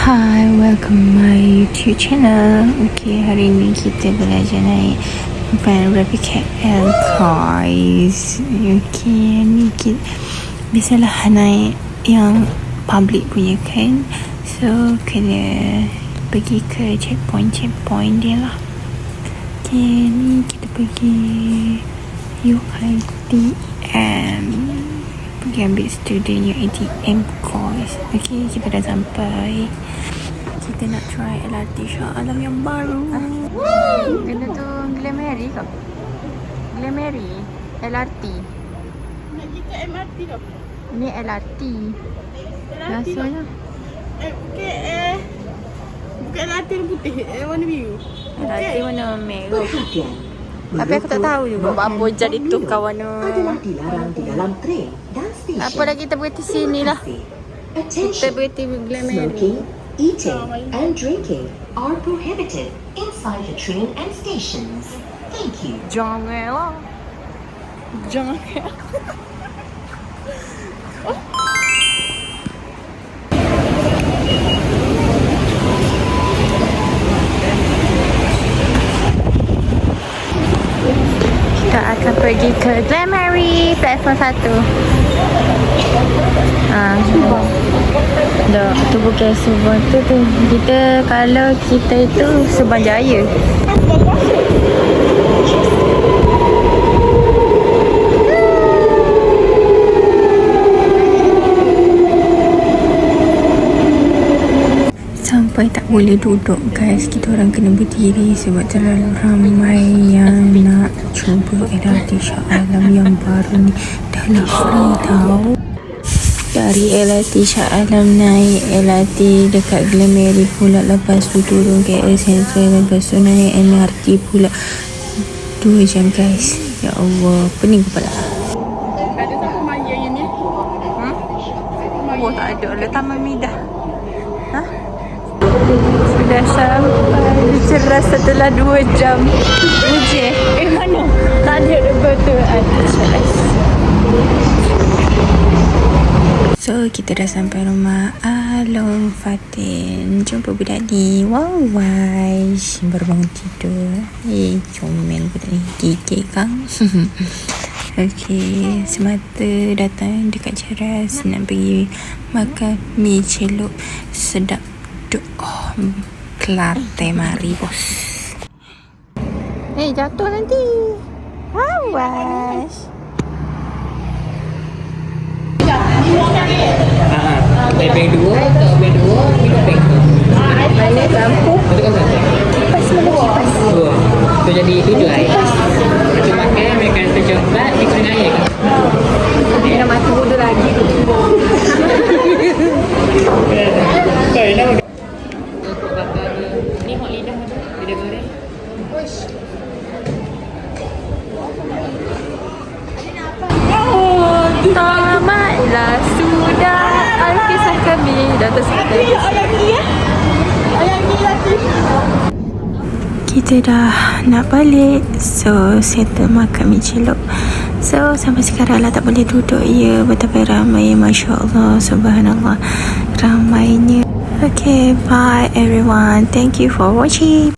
Hi, welcome my YouTube channel. Okay, hari ni kita belajar naik van Rapid KL guys. Okay, ni kita biasalah naik yang public punya kan. So, kena pergi ke checkpoint dia lah. Okay, ni kita pergi UiTM. Pergi ambil student UiTM course. Okay, kita dah sampai. Kita nak try LRT Shah Alam yang baru. Benda tu Glamary ke? Glamary LRT. Nak kita MRT ke? Ni LRT. Rasanya bukan LRT yang putih, warna biru. LRT warna merah. Tapi aku tak tahu juga apa jadi tu kawan. Adalah dilarang di dalam train dan stesen. Apa dah kita berhenti sini lah. Kita berhenti Glamary. Smoking, eating and drinking are prohibited inside the train and stations. Thank you. Jangan lah. Jangan. Kita akan pergi ke Glamary platform 1. Dah, tu bukan Subang tu. Kita kalau kita itu Subang Jaya. Sampai tak boleh duduk guys, kita orang kena berdiri sebab terlalu ramai yang nak cuba LRT Shah Alam yang baru ni. Dah lah free tau. Dari LRT Shah Alam naik LRT dekat Glamary pula, lepas tu turun KL Sentral, lepas tu naik MRT pula. 2 jam guys. Ya Allah, pening kepala. Ada Taman Maya yang ni? Oh tak ada lah Taman Midah. Sudah sampai cerah setelah 2 jam uji. Mana? Tak ada betul ada cerah. So kita dah sampai rumah Alung Fatin. Jumpa budak ni. Wow guys, baru bangun tidur. Comel budak ni. Gigit kang. Okay, semata datang dekat Ceras nak pergi makan mi celok sedap. Oh, kelar teh mari bos. Jatuh nanti. Awas. Beng 2 atau beng 2 minum beng tu. Mana lampu? Kipas tu jadi 7 air. Macam makan mereka tu coklat ni kena air kan. Dia nak mati bodoh lagi. Ni hot lidah tu, lidah goreng. Tamatlah sudah Alkisah kami dah tersedia. Kita dah nak balik. So settle makan mi celok. So sampai sekarang lah tak boleh duduk. Ya, betapa ramai. Masya Allah, subhanallah, ramainya. Okay, bye everyone. Thank you for watching.